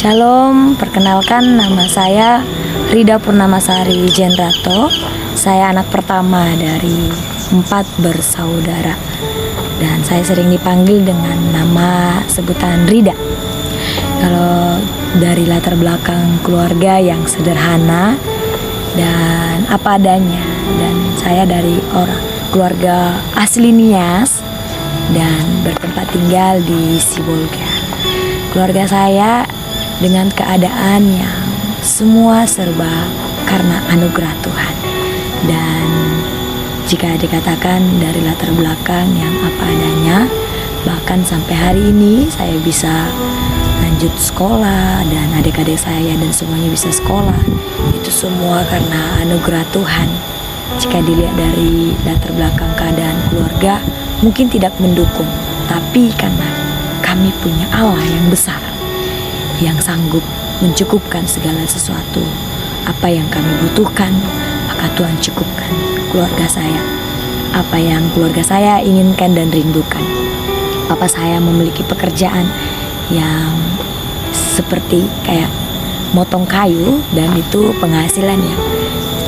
Shalom, perkenalkan nama saya Rida Purnamasari Jenrato. Saya anak pertama dari 4 bersaudara dan saya sering dipanggil dengan nama sebutan Rida. Kalau dari latar belakang keluarga yang sederhana dan apa adanya, dan saya dari orang keluarga asli Nias dan bertempat tinggal di Sibolga. Keluarga saya dengan keadaan yang semua serba karena anugerah Tuhan. Dan jika dikatakan dari latar belakang yang apa adanya, bahkan sampai hari ini saya bisa lanjut sekolah dan adik-adik saya dan semuanya bisa sekolah, itu semua karena anugerah Tuhan. Jika dilihat dari latar belakang keadaan keluarga mungkin tidak mendukung, tapi karena kami punya Allah yang besar, yang sanggup mencukupkan segala sesuatu. Apa yang kami butuhkan, maka Tuhan cukupkan keluarga saya. Apa yang keluarga saya inginkan dan rindukan. Papa saya memiliki pekerjaan yang seperti kayak motong kayu, dan itu penghasilannya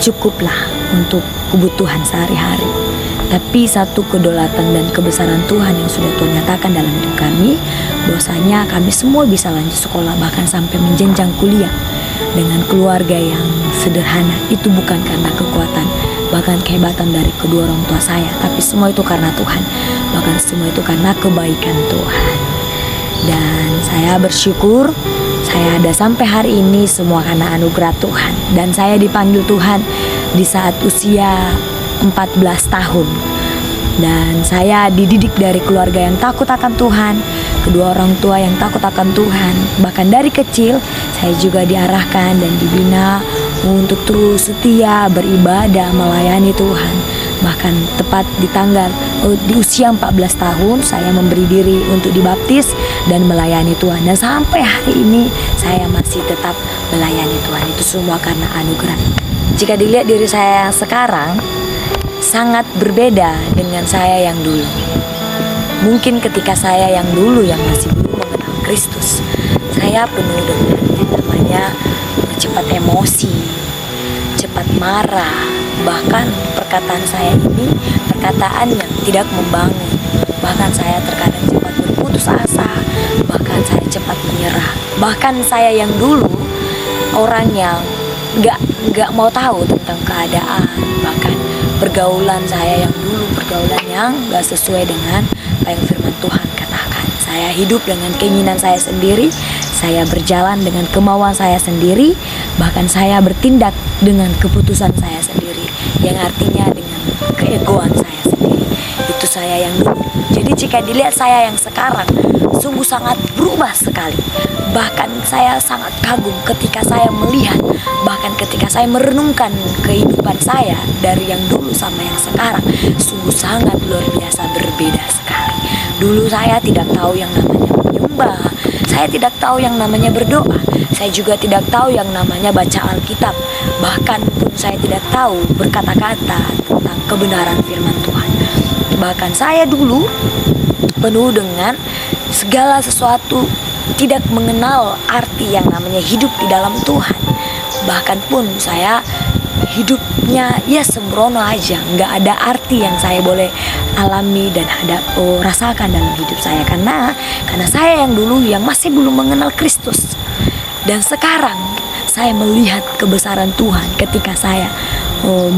cukuplah untuk kebutuhan sehari-hari. Tapi satu kedaulatan dan kebesaran Tuhan yang sudah Tuhan nyatakan dalam hidup kami, bahwasanya kami semua bisa lanjut sekolah bahkan sampai menjenjang kuliah dengan keluarga yang sederhana. Itu bukan karena kekuatan bahkan kehebatan dari kedua orang tua saya, tapi semua itu karena Tuhan, bahkan semua itu karena kebaikan Tuhan. Dan saya bersyukur saya ada sampai hari ini semua karena anugerah Tuhan. Dan saya dipanggil Tuhan di saat usia 14 tahun. Dan saya dididik dari keluarga yang takut akan Tuhan, kedua orang tua yang takut akan Tuhan. Bahkan dari kecil saya juga diarahkan dan dibina untuk terus setia beribadah melayani Tuhan. Bahkan tepat di usia 14 tahun saya memberi diri untuk dibaptis dan melayani Tuhan. Dan sampai hari ini saya masih tetap melayani Tuhan. Itu semua karena anugerah. Jika dilihat diri saya sekarang, sangat berbeda dengan saya yang dulu. Mungkin ketika saya yang dulu yang masih belum mengenal Kristus, saya penuh dengan yang namanya cepat emosi, cepat marah. Bahkan perkataan saya ini perkataan yang tidak membangun. Bahkan saya terkadang cepat berputus asa. Bahkan saya cepat menyerah. Bahkan saya yang dulu orang yang nggak mau tahu tentang keadaan. Bahkan pergaulan saya yang dulu pergaulan yang gak sesuai dengan apa yang firman Tuhan katakan. Saya hidup dengan keinginan saya sendiri, saya berjalan dengan kemauan saya sendiri, bahkan saya bertindak dengan keputusan saya sendiri, yang artinya dengan keegoan saya sendiri. Itu saya yang dulu. Jadi jika dilihat saya yang sekarang, sungguh sangat berubah sekali. Bahkan saya sangat kagum ketika saya melihat, bahkan ketika saya merenungkan kehidupan saya dari yang dulu sama yang sekarang, sungguh sangat luar biasa berbeda sekali. Dulu saya tidak tahu yang namanya menyembah, saya tidak tahu yang namanya berdoa, saya juga tidak tahu yang namanya baca Alkitab, bahkan pun saya tidak tahu berkata-kata tentang kebenaran firman Tuhan. Bahkan saya dulu penuh dengan segala sesuatu, tidak mengenal arti yang namanya hidup di dalam Tuhan. Bahkan pun saya hidupnya ya sembrono aja, nggak ada arti yang saya boleh alami dan rasakan dalam hidup saya, karena saya yang dulu yang masih belum mengenal Kristus. Dan sekarang saya melihat kebesaran Tuhan ketika saya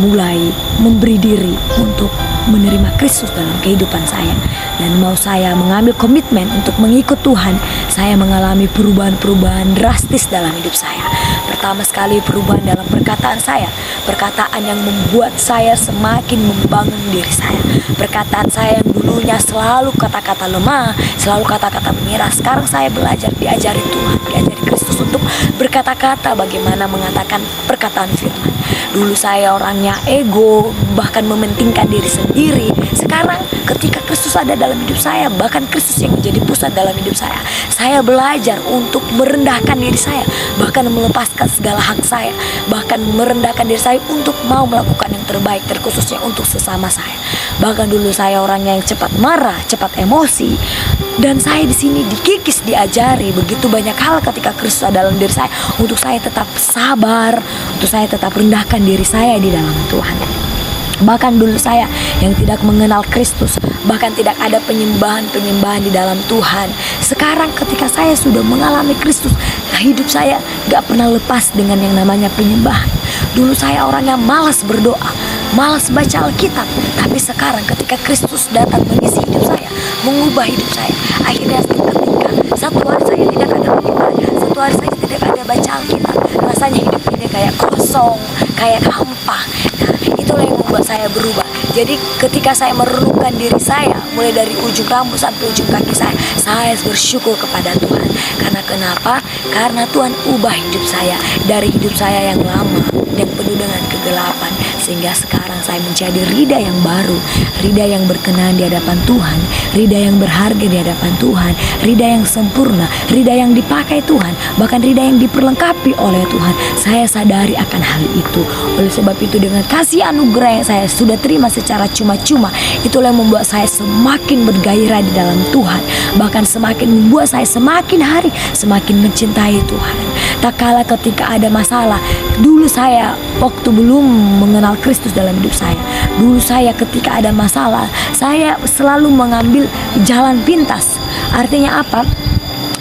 mulai memberi diri untuk menerima Kristus dalam kehidupan saya, dan mau saya mengambil komitmen untuk mengikut Tuhan. Saya mengalami perubahan-perubahan drastis dalam hidup saya. Pertama sekali perubahan dalam perkataan saya, perkataan yang membuat saya semakin membangun diri saya. Perkataan saya yang dulunya selalu kata-kata lemah, selalu kata-kata menyerah, sekarang saya belajar diajari Tuhan, diajari Kristus untuk berkata-kata bagaimana mengatakan perkataan firman. Dulu saya orangnya ego, bahkan mementingkan diri sendiri. Sekarang ketika Kristus ada dalam hidup saya, bahkan Kristus yang menjadi pusat dalam hidup saya belajar untuk merendahkan diri saya, bahkan melepaskan segala hak saya, bahkan merendahkan diri saya untuk mau melakukan yang terbaik, terkhususnya untuk sesama saya. Bahkan dulu saya orangnya yang cepat marah, cepat emosi, Dan saya di sini dikikis, diajari begitu banyak hal ketika Kristus ada dalam diri saya, untuk saya tetap sabar, untuk saya tetap rendahkan diri saya di dalam Tuhan. Bahkan dulu saya yang tidak mengenal Kristus, bahkan tidak ada penyembahan-penyembahan di dalam Tuhan. Sekarang ketika saya sudah mengalami Kristus, hidup saya gak pernah lepas dengan yang namanya penyembahan. Dulu saya orang yang malas berdoa, malas baca Alkitab. Tapi sekarang ketika Kristus datang mengisi hidup saya, mengubah hidup saya, akhirnya ketika satu hari saya tidak ada penyembahan, satu hari saya tidak ada baca Alkitab, rasanya hidup ini kayak kosong, kayak hampa. Itulah yang membuat saya berubah. Jadi ketika saya merenungkan diri saya, mulai dari ujung rambut sampai ujung kaki saya bersyukur kepada Tuhan. Karena kenapa? Karena Tuhan ubah hidup saya dari hidup saya yang lama, yang penuh dengan kegelapan, sehingga sekarang saya menjadi Rida yang baru, Rida yang berkenan di hadapan Tuhan, Rida yang berharga di hadapan Tuhan, Rida yang sempurna, Rida yang dipakai Tuhan, bahkan Rida yang diperlengkapi oleh Tuhan. Saya sadari akan hal itu. Oleh sebab itu, dengan kasih anugerah yang saya sudah terima secara cuma-cuma, itulah yang membuat saya semakin bergairah di dalam Tuhan, bahkan semakin membuat saya semakin hari semakin mencintai Tuhan. Tak kalah ketika ada masalah, dulu saya waktu belum mengenal Kristus dalam hidup saya, dulu saya ketika ada masalah, saya selalu mengambil jalan pintas. Artinya apa?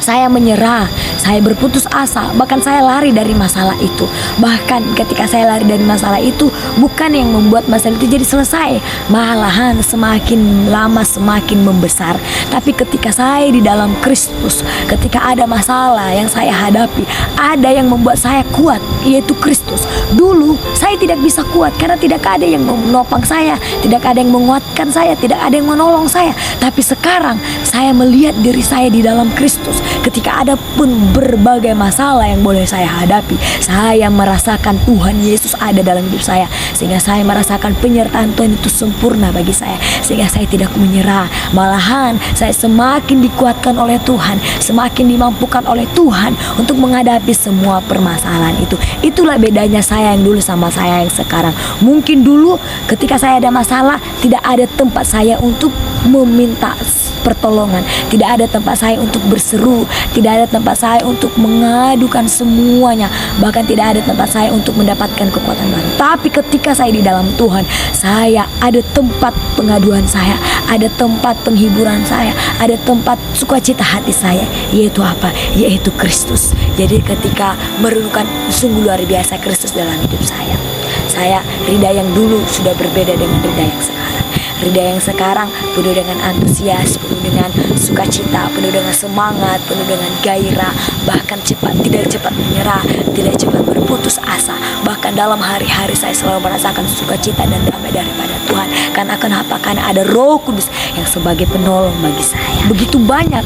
Saya menyerah, saya berputus asa, bahkan saya lari dari masalah itu. Bahkan ketika saya lari dari masalah itu, bukan yang membuat masalah itu jadi selesai, malahan semakin lama semakin membesar. Tapi ketika saya di dalam Kristus, ketika ada masalah yang saya hadapi, ada yang membuat saya kuat, yaitu Kristus. Dulu saya tidak bisa kuat karena tidak ada yang menopang saya, tidak ada yang menguatkan saya, tidak ada yang menolong saya. Tapi sekarang saya melihat diri saya di dalam Kristus. Ketika ada pun berbagai masalah yang boleh saya hadapi, saya merasakan Tuhan Yesus ada dalam hidup saya, sehingga saya merasakan penyertaan Tuhan itu sempurna bagi saya, sehingga saya tidak menyerah, malahan saya semakin dikuatkan oleh Tuhan, semakin dimampukan oleh Tuhan untuk menghadapi semua permasalahan itu. Itulah bedanya saya yang dulu sama saya yang sekarang. Mungkin dulu ketika saya ada masalah, tidak ada tempat saya untuk meminta pertolongan, tidak ada tempat saya untuk berseru, tidak ada tempat saya untuk mengadukan semuanya, bahkan tidak ada tempat saya untuk mendapatkan kekuatan baru. Tapi ketika saya di dalam Tuhan, saya ada tempat pengaduan saya, ada tempat penghiburan saya, ada tempat sukacita hati saya, yaitu apa? Yaitu Kristus. Jadi ketika merenungkan, sungguh luar biasa Kristus dalam hidup saya. Saya Rida yang dulu sudah berbeda dengan Rida yang sekarang. Rida yang sekarang penuh dengan antusias, penuh dengan sukacita, penuh dengan semangat, penuh dengan gairah, bahkan tidak cepat menyerah, tidak cepat berputus asa. Bahkan dalam hari-hari saya selalu merasakan sukacita dan damai daripada Tuhan. Karena kenapa? Karena ada Roh Kudus yang sebagai penolong bagi saya. Begitu banyak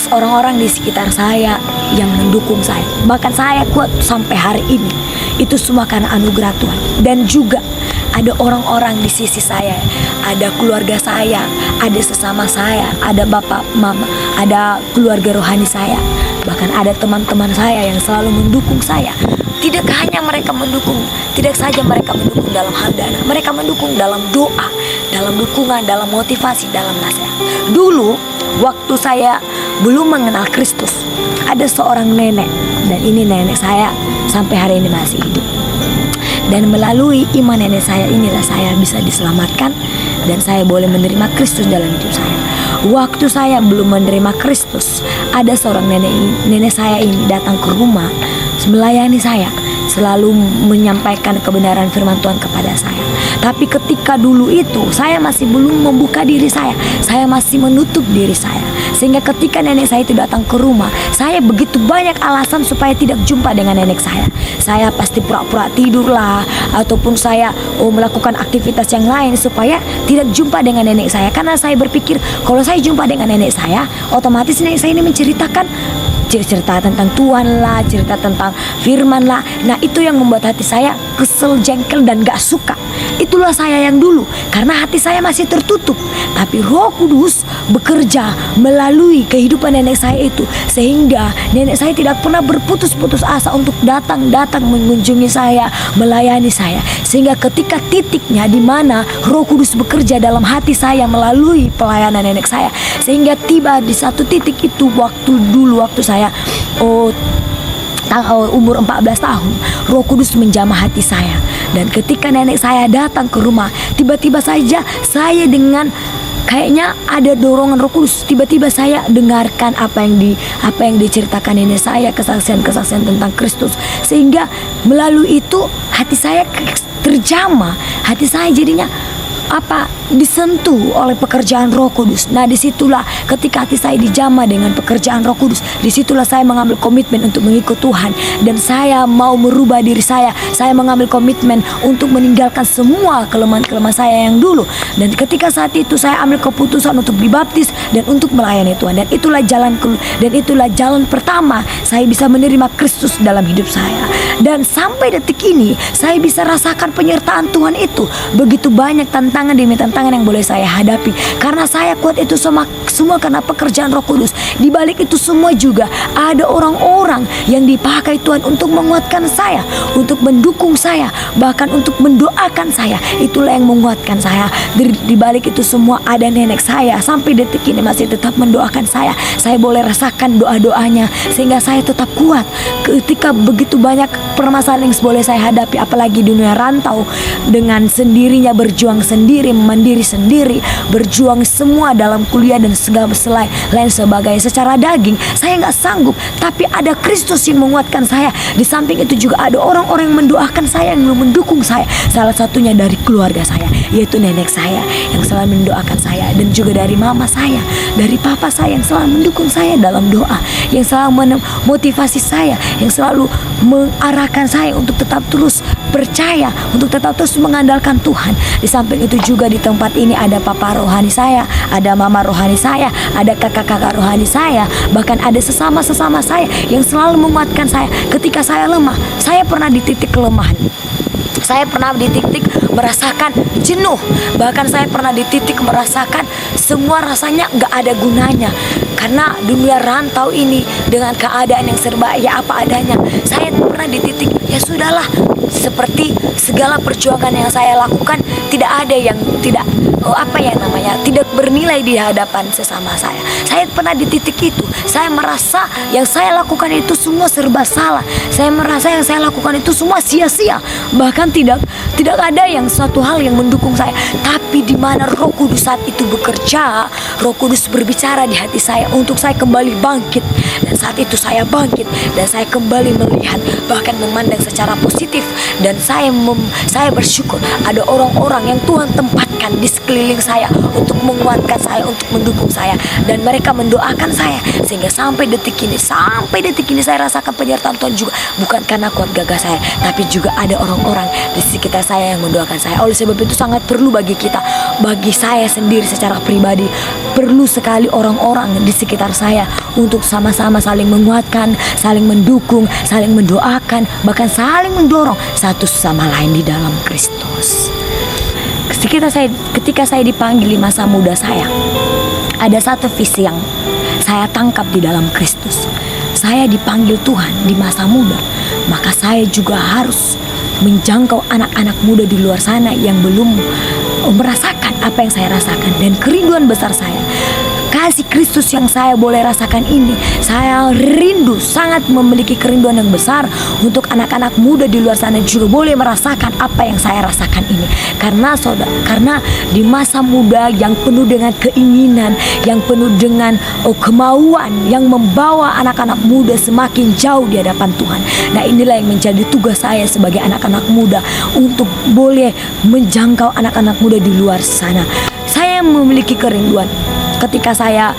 orang-orang di sekitar saya yang mendukung saya, bahkan saya kuat sampai hari ini. Itu semua karena anugerah Tuhan. Dan juga ada orang-orang di sisi saya, ada keluarga saya, ada sesama saya, ada bapak, mama, ada keluarga rohani saya, bahkan ada teman-teman saya yang selalu mendukung saya. Tidak hanya mereka mendukung, tidak saja mereka mendukung dalam hal dana, mereka mendukung dalam doa, dalam dukungan, dalam motivasi, dalam nasihat. Dulu waktu saya belum mengenal Kristus, ada seorang nenek, dan ini nenek saya sampai hari ini masih hidup. Dan melalui iman nenek saya inilah saya bisa diselamatkan, dan saya boleh menerima Kristus dalam hidup saya. Waktu saya belum menerima Kristus, ada seorang nenek saya ini datang ke rumah, melayani saya, selalu menyampaikan kebenaran firman Tuhan kepada saya. Tapi ketika dulu itu saya masih belum membuka diri saya masih menutup diri saya. Sehingga ketika nenek saya itu datang ke rumah, saya begitu banyak alasan supaya tidak jumpa dengan nenek saya. Saya pasti pura-pura tidur lah, ataupun saya melakukan aktivitas yang lain supaya tidak jumpa dengan nenek saya. Karena saya berpikir kalau saya jumpa dengan nenek saya, otomatis nenek saya ini menceritakan cerita tentang Tuhan lah, cerita tentang firman lah. Nah itu yang membuat hati saya kesel, jengkel, dan gak suka. Itulah saya yang dulu, karena hati saya masih tertutup. Tapi Roh Kudus bekerja melalui kehidupan nenek saya itu, sehingga nenek saya tidak pernah berputus-putus asa untuk datang mengunjungi saya, melayani saya. Sehingga ketika titiknya di mana Roh Kudus bekerja dalam hati saya melalui pelayanan nenek saya, sehingga tiba di satu titik itu waktu saya umur 14 tahun, Roh Kudus menjamah hati saya. Dan ketika nenek saya datang ke rumah, tiba-tiba saja saya dengan kayaknya ada dorongan Roh Kudus. Tiba-tiba saya dengarkan apa yang diceritakan nenek saya, kesaksian tentang Kristus, sehingga melalui itu hati saya terjamah. Hati saya jadinya disentuh oleh pekerjaan Roh Kudus. Nah disitulah ketika hati saya dijamah dengan pekerjaan Roh Kudus, disitulah saya mengambil komitmen untuk mengikut Tuhan. Dan saya mau merubah diri saya mengambil komitmen untuk meninggalkan semua kelemahan saya yang dulu. Dan ketika saat itu saya ambil keputusan untuk dibaptis dan untuk melayani Tuhan. Dan itulah jalan pertama saya bisa menerima Kristus dalam hidup saya. Dan sampai detik ini saya bisa rasakan penyertaan Tuhan itu. Begitu banyak tantangan demi tantangan yang boleh saya hadapi, karena saya kuat itu semua karena pekerjaan Roh Kudus. Di balik itu semua juga ada orang-orang yang dipakai Tuhan untuk menguatkan saya, untuk mendukung saya, bahkan untuk mendoakan saya. Itulah yang menguatkan saya. Di balik itu semua ada nenek saya, sampai detik ini masih tetap mendoakan saya. Saya boleh rasakan doa-doanya sehingga saya tetap kuat ketika begitu banyak permasalahan yang boleh saya hadapi, apalagi dunia rantau, dengan sendirinya berjuang sendiri, mandiri sendiri, berjuang semua dalam kuliah dan segala lain sebagainya. Secara daging saya nggak sanggup, tapi ada Kristus yang menguatkan saya. Di samping itu juga ada orang-orang yang mendoakan saya, yang mendukung saya. Salah satunya dari keluarga saya, yaitu nenek saya yang selalu mendoakan saya, dan juga dari mama saya, dari papa saya yang selalu mendukung saya dalam doa, yang selalu memotivasi saya, yang selalu mengarahkan saya untuk tetap terus percaya, untuk tetap terus mengandalkan Tuhan. Di samping itu juga di tempat ini ada papa rohani saya, ada mama rohani saya, ada kakak-kakak rohani saya, bahkan ada sesama saya yang selalu menguatkan saya ketika saya lemah. Saya pernah di titik kelemahan, saya pernah di titik merasakan jenuh, bahkan saya pernah di titik merasakan semua rasanya gak ada gunanya. Karena dunia rantau ini dengan keadaan yang serba ya apa adanya, saya pernah di titik ya sudahlah, seperti segala perjuangan yang saya lakukan tidak ada yang tidak tidak bernilai di hadapan sesama saya. Saya pernah di titik itu. Saya merasa yang saya lakukan itu semua serba salah. Saya merasa yang saya lakukan itu semua sia-sia. Bahkan tidak ada yang suatu hal yang mendukung saya. Tapi di mana Roh Kudus saat itu bekerja, Roh Kudus berbicara di hati saya untuk saya kembali bangkit. Dan saat itu saya bangkit dan saya kembali melihat, bahkan memandang secara positif. Dan saya bersyukur ada orang-orang yang Tuhan tempatkan di sekeliling saya untuk menguatkan saya, untuk mendukung saya, dan mereka mendoakan saya sehingga sampai detik ini saya rasakan penyertaan Tuhan juga, bukan karena kuat gagah saya, tapi juga ada orang-orang di sekitar saya yang mendoakan saya. Oleh sebab itu sangat perlu bagi saya sendiri secara pribadi, perlu sekali orang-orang di sekitar saya untuk sama-sama saling menguatkan, saling mendukung, saling mendoakan, bahkan saling mendorong satu sama lain di dalam Kristus. Ketika saya dipanggil di masa muda saya, ada satu visi yang saya tangkap di dalam Kristus. Saya dipanggil Tuhan di masa muda, maka saya juga harus menjangkau anak-anak muda di luar sana yang belum merasakan apa yang saya rasakan. Dan kerinduan besar saya, kasih Kristus yang saya boleh rasakan ini, saya rindu, sangat memiliki kerinduan yang besar untuk anak-anak muda di luar sana juga boleh merasakan apa yang saya rasakan ini. Karena di masa muda yang penuh dengan keinginan, yang penuh dengan kemauan, yang membawa anak-anak muda semakin jauh di hadapan Tuhan. Nah inilah yang menjadi tugas saya sebagai anak-anak muda, untuk boleh menjangkau anak-anak muda di luar sana. Saya memiliki kerinduan ketika saya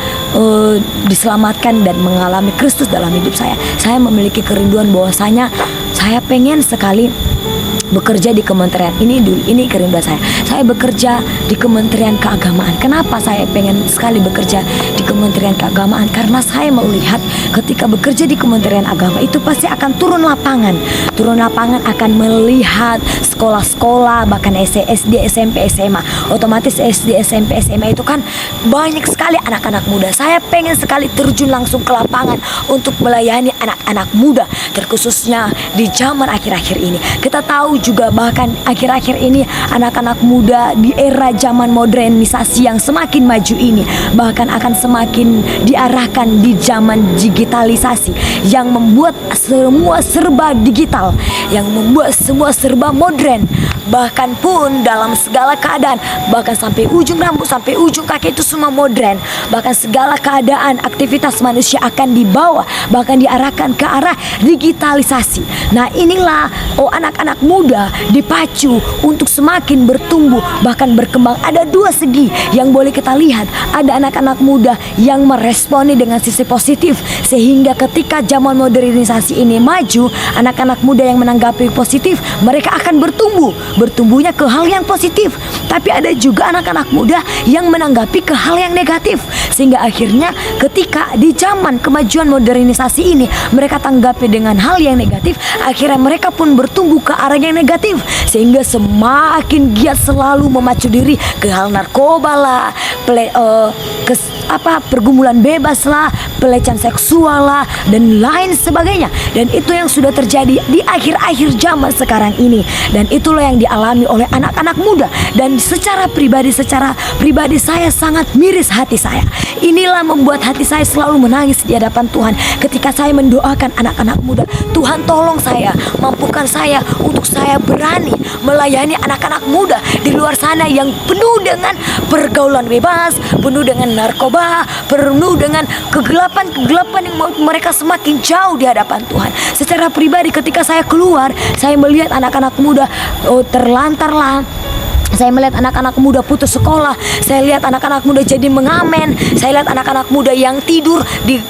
diselamatkan dan mengalami Kristus dalam hidup saya. Saya memiliki kerinduan bahwasanya saya pengen sekali bekerja di kementerian ini dulu, ini kerinduan saya. Saya bekerja di Kementerian Keagamaan. Kenapa saya pengen sekali bekerja di Kementerian Keagamaan? Karena saya melihat ketika bekerja di Kementerian Agama itu pasti akan turun lapangan. Turun lapangan akan melihat sekolah-sekolah, bahkan SD, SMP, SMA. Otomatis SD, SMP, SMA itu kan banyak sekali anak-anak muda. Saya pengen sekali terjun langsung ke lapangan untuk melayani anak-anak muda, terkhususnya di zaman akhir-akhir ini. Kita tahu juga bahkan akhir-akhir ini anak-anak muda di era zaman modernisasi yang semakin maju ini bahkan akan semakin diarahkan di zaman digitalisasi yang membuat semua serba digital, yang membuat semua serba modern. Bahkan pun dalam segala keadaan, bahkan sampai ujung rambut, sampai ujung kaki itu semua modern. Bahkan segala keadaan aktivitas manusia akan dibawa, bahkan diarahkan ke arah digitalisasi. Nah inilah anak-anak muda dipacu untuk semakin bertumbuh, bahkan berkembang. Ada dua segi yang boleh kita lihat. Ada anak-anak muda yang meresponi dengan sisi positif, sehingga ketika zaman modernisasi ini maju, anak-anak muda yang menanggapi positif, mereka akan bertumbuhnya ke hal yang positif. Tapi ada juga anak-anak muda yang menanggapi ke hal yang negatif, sehingga akhirnya ketika di zaman kemajuan modernisasi ini mereka tanggapi dengan hal yang negatif, akhirnya mereka pun bertumbuh ke arah yang negatif, sehingga semakin giat selalu memacu diri ke hal narkoba lah, pergumulan bebas lah, pelecehan seksual lah, dan lain sebagainya. Dan itu yang sudah terjadi di akhir-akhir zaman sekarang ini, dan itulah yang dialami oleh anak-anak muda. Dan secara pribadi saya sangat miris hati saya. Inilah membuat hati saya selalu menangis di hadapan Tuhan ketika saya mendoakan anak-anak muda. Tuhan tolong saya, mampukan saya untuk saya berani melayani anak-anak muda di luar sana yang penuh dengan pergaulan bebas, penuh dengan narkoba, penuh dengan kegelapan yang membuat mereka semakin jauh di hadapan Tuhan. Secara pribadi ketika saya keluar, saya melihat anak-anak muda terlantar lah. Saya melihat anak-anak muda putus sekolah. Saya lihat anak-anak muda jadi mengamen. Saya lihat anak-anak muda yang tidur di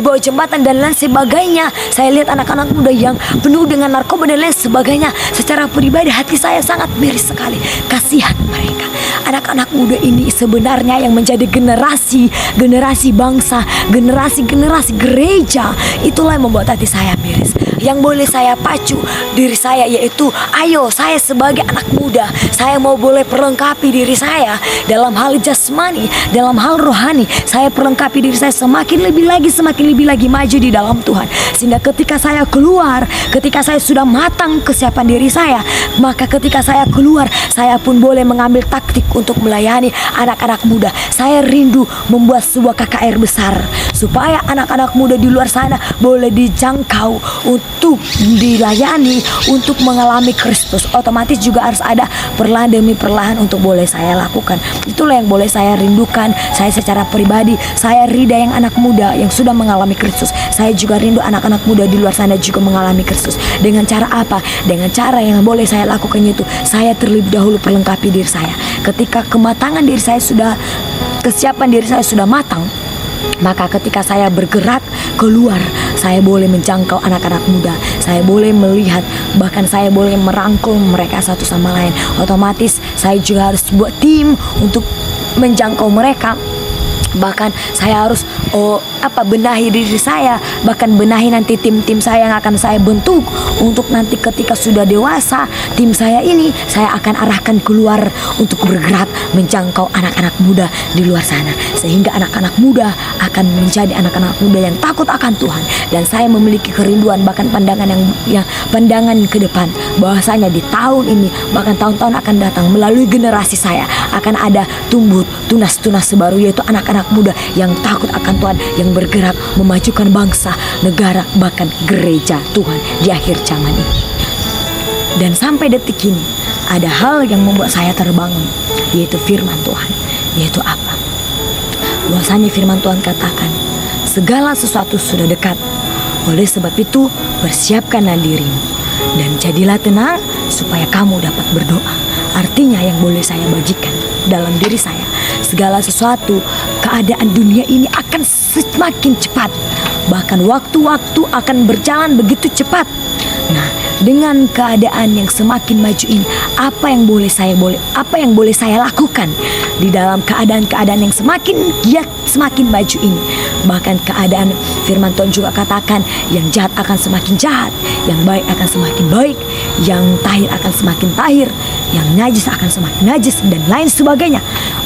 bawah jembatan dan lain sebagainya. Saya lihat anak-anak muda yang penuh dengan narkoba dan lain sebagainya. Secara pribadi hati saya sangat miris sekali. Kasihan mereka. Anak-anak muda ini sebenarnya yang menjadi generasi bangsa, generasi gereja. Itulah yang membuat hati saya miris. Yang boleh saya pacu diri saya yaitu, ayo saya sebagai anak muda, saya mau boleh perlengkapi diri saya dalam hal jasmani, dalam hal rohani. Saya perlengkapi diri saya semakin lebih lagi maju di dalam Tuhan. Sehingga ketika saya keluar, ketika saya sudah matang kesiapan diri saya, maka ketika saya keluar, saya pun boleh mengambil taktik untuk melayani anak-anak muda. Saya rindu membuat sebuah KKR besar supaya anak-anak muda di luar sana boleh dijangkau untuk dilayani, untuk mengalami Kristus. Otomatis juga harus ada perlahan demi perlahan untuk boleh saya lakukan. Itulah yang boleh saya rindukan. Saya secara pribadi, saya rindu yang anak muda yang sudah mengalami Kristus. Saya juga rindu anak-anak muda di luar sana juga mengalami Kristus. Dengan cara apa? Dengan cara yang boleh saya lakukan yaitu saya terlebih dahulu perlengkapi diri saya. Ketika kematangan diri saya sudah, kesiapan diri saya sudah matang, maka ketika saya bergerak keluar, saya boleh menjangkau anak-anak muda. Saya boleh melihat, bahkan saya boleh merangkul mereka satu sama lain. Otomatis saya juga harus buat tim untuk menjangkau mereka. Bahkan saya harus benahi diri saya, bahkan benahi nanti tim-tim saya yang akan saya bentuk untuk nanti ketika sudah dewasa, tim saya ini saya akan arahkan keluar untuk bergerak menjangkau anak-anak muda di luar sana, sehingga anak-anak muda akan menjadi anak-anak muda yang takut akan Tuhan. Dan saya memiliki kerinduan, bahkan pandangan pandangan ke depan, bahwasanya di tahun ini bahkan tahun-tahun akan datang melalui generasi saya akan ada tumbuh tunas-tunas baru, yaitu anak-anak muda yang takut akan Tuhan, yang bergerak memajukan bangsa, negara, bahkan gereja Tuhan di akhir zaman ini. Dan sampai detik ini ada hal yang membuat saya terbangun, yaitu firman Tuhan. Yaitu apa? Bahwasanya firman Tuhan katakan, segala sesuatu sudah dekat. Oleh sebab itu persiapkanlah dirimu dan jadilah tenang supaya kamu dapat berdoa. Artinya yang boleh saya bagikan dalam diri saya, segala sesuatu, keadaan dunia ini akan semakin cepat. Bahkan waktu-waktu akan berjalan begitu cepat. Nah, dengan keadaan yang semakin maju ini, apa yang boleh saya lakukan di dalam keadaan-keadaan yang semakin giat, semakin maju ini. Bahkan keadaan firman Tuhan juga katakan, yang jahat akan semakin jahat, yang baik akan semakin baik, yang tahir akan semakin tahir, yang najis akan semakin najis, dan lain sebagainya.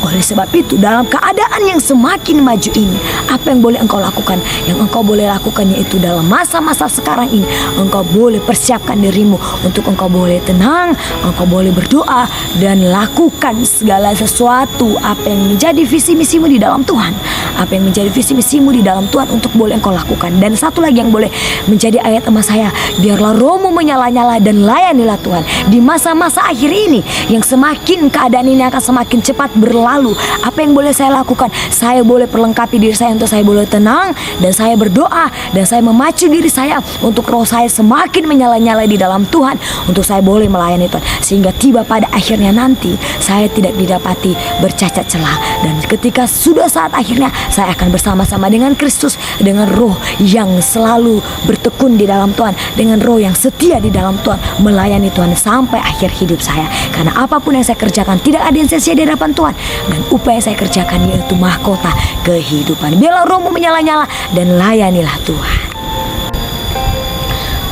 Oleh sebab itu, dalam keadaan yang semakin maju ini, apa yang boleh engkau lakukan? Yang engkau boleh lakukan yaitu dalam masa-masa sekarang ini, engkau boleh persiapkan dirimu untuk engkau boleh tenang, engkau boleh berdoa, dan lakukan segala sesuatu apa yang menjadi visi misimu di dalam Tuhan, apa yang menjadi visi misimu di dalam Tuhan untuk boleh engkau lakukan. Dan satu lagi yang boleh menjadi ayat emas saya, biarlah rohmu menyala-nyala dan layanilah Tuhan di masa-masa akhir ini yang semakin keadaan ini akan semakin cepat berlalu. Apa yang boleh saya lakukan? Saya boleh perlengkapi diri saya untuk saya boleh tenang, dan saya berdoa, dan saya memacu diri saya untuk roh saya semakin menyala-nyala di dalam Tuhan, untuk saya boleh melayani Tuhan, sehingga tiba pada akhirnya nanti saya tidak didapati bercacat celah. Dan ketika sudah saat akhirnya, saya akan bersama-sama dengan Kristus, dengan roh yang selalu bertekun di dalam Tuhan, dengan roh yang setia di dalam Tuhan, melayani Tuhan sampai akhir hidup saya. Karena apapun yang saya kerjakan tidak ada yang sia-sia di hadapan Tuhan, dan upah yang saya kerjakan yaitu mahkota kehidupan. Biarlah rohmu menyala-nyala dan layanilah Tuhan.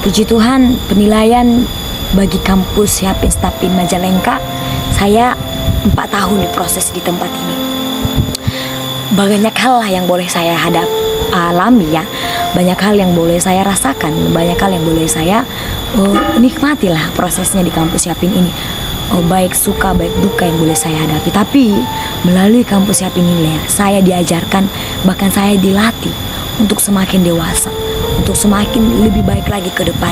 Puji Tuhan, penilaian bagi kampus Yapin Stapin Majalengka, saya 4 tahun diproses di tempat ini. Banyak hal lah yang boleh saya alami ya, banyak hal yang boleh saya rasakan, banyak hal yang boleh saya nikmatilah prosesnya di kampus Yapin ini. Baik suka, baik duka yang boleh saya hadapi. Tapi melalui kampus Yapin ini ya, saya diajarkan, bahkan saya dilatih untuk semakin dewasa, untuk semakin lebih baik lagi ke depan.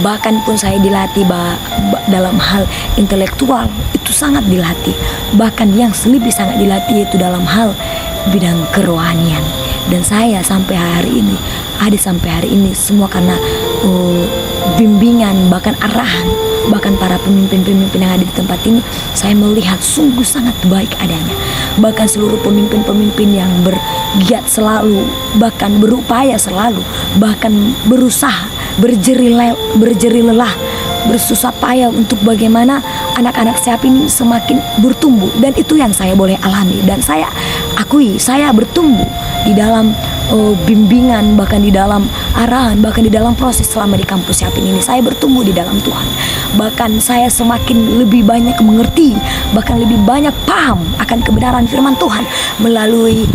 Bahkan pun saya dilatih dalam hal intelektual, itu sangat dilatih. Bahkan yang lebih sangat dilatih itu dalam hal bidang kerohanian. Dan saya sampai hari ini semua karena bimbingan, bahkan arahan, bahkan para pemimpin-pemimpin yang ada di tempat ini, saya melihat sungguh sangat baik adanya. Bahkan seluruh pemimpin-pemimpin yang bergiat selalu, bahkan berupaya selalu, bahkan berusaha, berjeri lelah, bersusah payah untuk bagaimana anak-anak saya ini semakin bertumbuh. Dan itu yang saya boleh alami, dan saya akui saya bertumbuh di dalam bimbingan, bahkan di dalam arahan, bahkan di dalam proses selama di kampus Yapin ini. Saya bertumbuh di dalam Tuhan. Bahkan saya semakin lebih banyak mengerti, bahkan lebih banyak paham akan kebenaran firman Tuhan melalui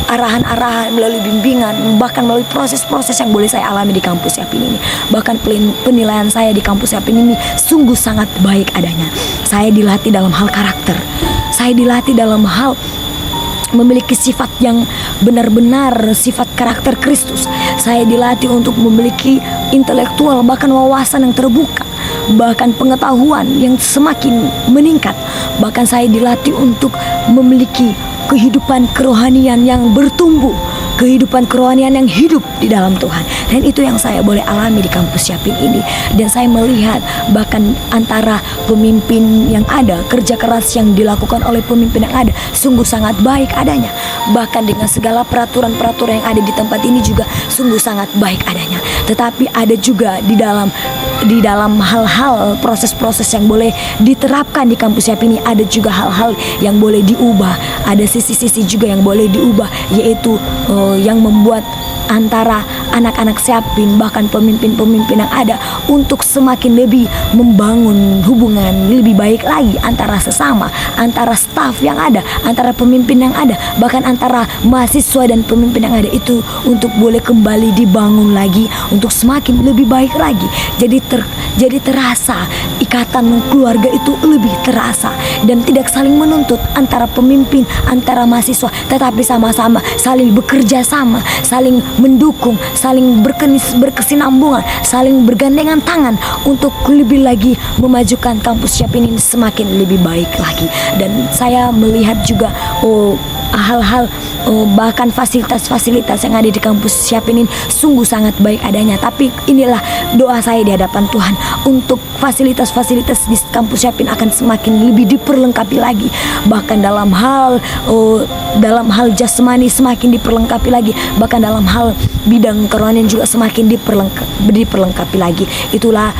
arahan-arahan, melalui bimbingan, bahkan melalui proses-proses yang boleh saya alami di kampus Yapin ini. Bahkan penilaian saya di kampus Yapin ini sungguh sangat baik adanya. Saya dilatih dalam hal karakter, saya dilatih dalam hal memiliki sifat yang benar-benar sifat karakter Kristus. Saya dilatih untuk memiliki intelektual, bahkan wawasan yang terbuka, bahkan pengetahuan yang semakin meningkat. Bahkan saya dilatih untuk memiliki kehidupan kerohanian yang bertumbuh, kehidupan kerohanian yang hidup di dalam Tuhan. Dan itu yang saya boleh alami di kampus Yapin ini. Dan saya melihat bahkan antara pemimpin yang ada, kerja keras yang dilakukan oleh pemimpin yang ada sungguh sangat baik adanya. Bahkan dengan segala peraturan-peraturan yang ada di tempat ini juga sungguh sangat baik adanya. Tetapi ada juga di dalam hal-hal proses-proses yang boleh diterapkan di kampus Yapin ini, ada juga hal-hal yang boleh diubah, ada sisi-sisi juga yang boleh diubah, yaitu yang membuat antara anak-anak Yapin, bahkan pemimpin-pemimpin yang ada, untuk semakin lebih membangun hubungan lebih baik lagi antara sesama, antara staf yang ada, antara pemimpin yang ada, bahkan antara mahasiswa dan pemimpin yang ada, itu untuk boleh kembali dibangun lagi, untuk semakin lebih baik lagi. Jadi terasa ikatan keluarga itu lebih terasa, dan tidak saling menuntut antara pemimpin, antara mahasiswa, tetapi sama-sama saling bekerja sama, saling mendukung, saling berkesinambungan, saling bergandengan tangan untuk lebih lagi memajukan kampus Yapin ini semakin lebih baik lagi. Dan saya melihat juga hal-hal bahkan fasilitas-fasilitas yang ada di kampus Siapin ini sungguh sangat baik adanya. Tapi inilah doa saya di hadapan Tuhan, untuk fasilitas-fasilitas di kampus Siapin akan semakin lebih diperlengkapi lagi, bahkan dalam hal jasmani semakin diperlengkapi lagi, bahkan dalam hal bidang kerohanian juga semakin diperlengkapi lagi. Itulah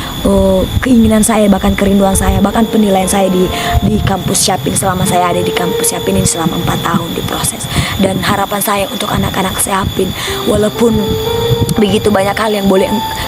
keinginan saya, bahkan kerinduan saya, bahkan penilaian saya di kampus Siapin selama saya ada di kampus Siapin ini selama 4 tahun diproses. Dan harapan saya untuk anak-anak Siapin, walaupun begitu banyak hal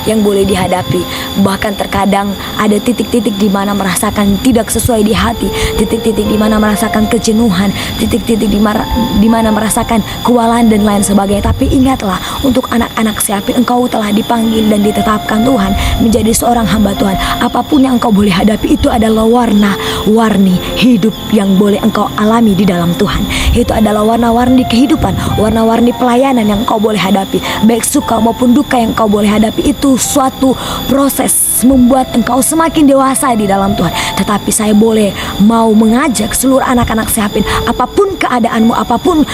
yang boleh dihadapi, bahkan terkadang ada titik-titik di mana merasakan tidak sesuai di hati, titik-titik di mana merasakan kejenuhan, titik-titik di mana merasakan kewalahan dan lain sebagainya. Tapi ingatlah, untuk anak-anak Siapin, engkau telah dipanggil dan ditetapkan Tuhan menjadi seorang hamba Tuhan. Apapun yang engkau boleh hadapi, itu adalah warna-warni hidup yang boleh engkau alami di dalam Tuhan. Itu adalah warna-warni kehidupan, warna-warni pelayanan yang engkau boleh hadapi, baik suka maupun duka yang engkau boleh hadapi. Itu suatu proses membuat engkau semakin dewasa di dalam Tuhan. Tetapi saya mau mengajak seluruh anak-anak Siapin, apapun keadaanmu, apapun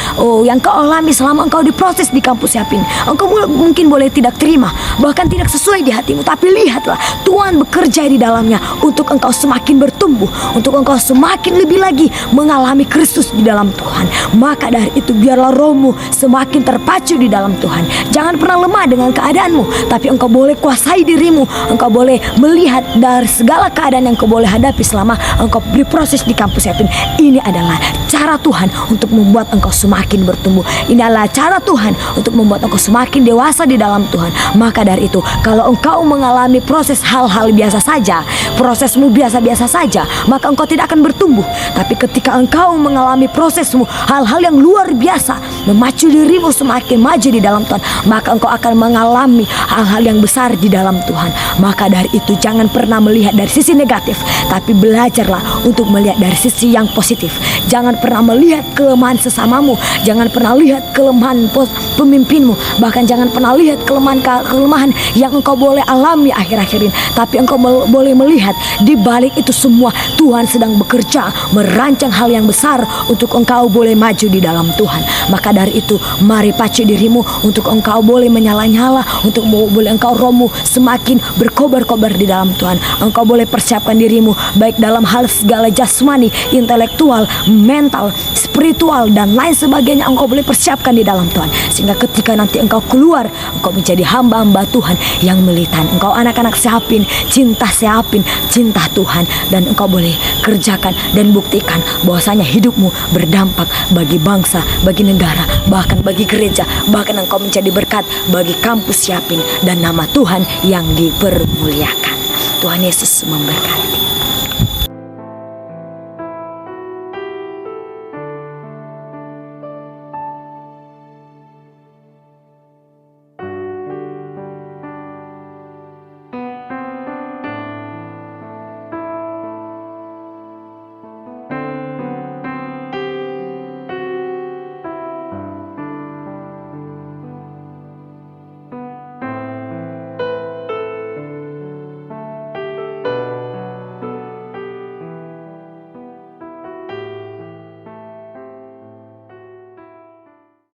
yang kau alami selama engkau diproses di kampus Siapin, engkau mungkin boleh tidak terima, bahkan tidak sesuai di hatimu. Tapi lihatlah, Tuhan bekerja di dalamnya untuk engkau semakin bertumbuh, untuk engkau semakin lebih lagi mengalami Kristus di dalam Tuhan. Maka dari itu, biarlah rohmu semakin terpacu di dalam Tuhan. Jangan pernah lemah dengan keadaanmu, tapi engkau boleh kuasai dirimu. Engkau boleh melihat dari segala keadaan yang engkau boleh hadapi selama engkau diproses di kampus Siapin. Ini adalah cara Tuhan untuk membuat engkau semakin bertumbuh. Ini adalah cara Tuhan untuk membuat engkau semakin dewasa di dalam Tuhan. Maka dari itu, kalau engkau mengalami proses hal-hal biasa saja, prosesmu biasa-biasa saja, maka engkau tidak akan bertumbuh. Tapi ketika engkau mengalami prosesmu hal-hal yang luar biasa, memacu dirimu semakin maju di dalam Tuhan, maka engkau akan mengalami hal-hal yang besar di dalam Tuhan. Maka dari itu, jangan pernah melihat dari sisi negatif, tapi belajarlah untuk melihat dari sisi yang positif. Jangan pernah melihat kelemahan sesamamu, jangan pernah lihat kelemahan pemimpinmu, bahkan jangan pernah lihat kelemahan yang engkau boleh alami akhir-akhir ini. Tapi engkau boleh melihat di balik itu semua Tuhan sedang bekerja merancang hal yang besar untuk engkau boleh maju di dalam Tuhan. Maka dari itu, mari pacu dirimu untuk engkau boleh menyala-nyala, untuk boleh engkau rohmu semakin berkobar-kobar di dalam Tuhan. Engkau boleh persiapkan dirimu baik dalam hal segala jasmani, intelektual, mental, spiritual, dan lain sebagainya. Engkau boleh persiapkan di dalam Tuhan, sehingga ketika nanti engkau keluar, engkau menjadi hamba-hamba Tuhan yang militan. Engkau anak-anak Siapin, cinta Tuhan, dan engkau boleh kerjakan dan buktikan bahwasanya hidupmu berdampak bagi bangsa, bagi negara, bahkan bagi gereja. Bahkan engkau menjadi berkat bagi kampus Siapin, dan nama Tuhan yang dipermuliakan. Tuhan Yesus memberkati.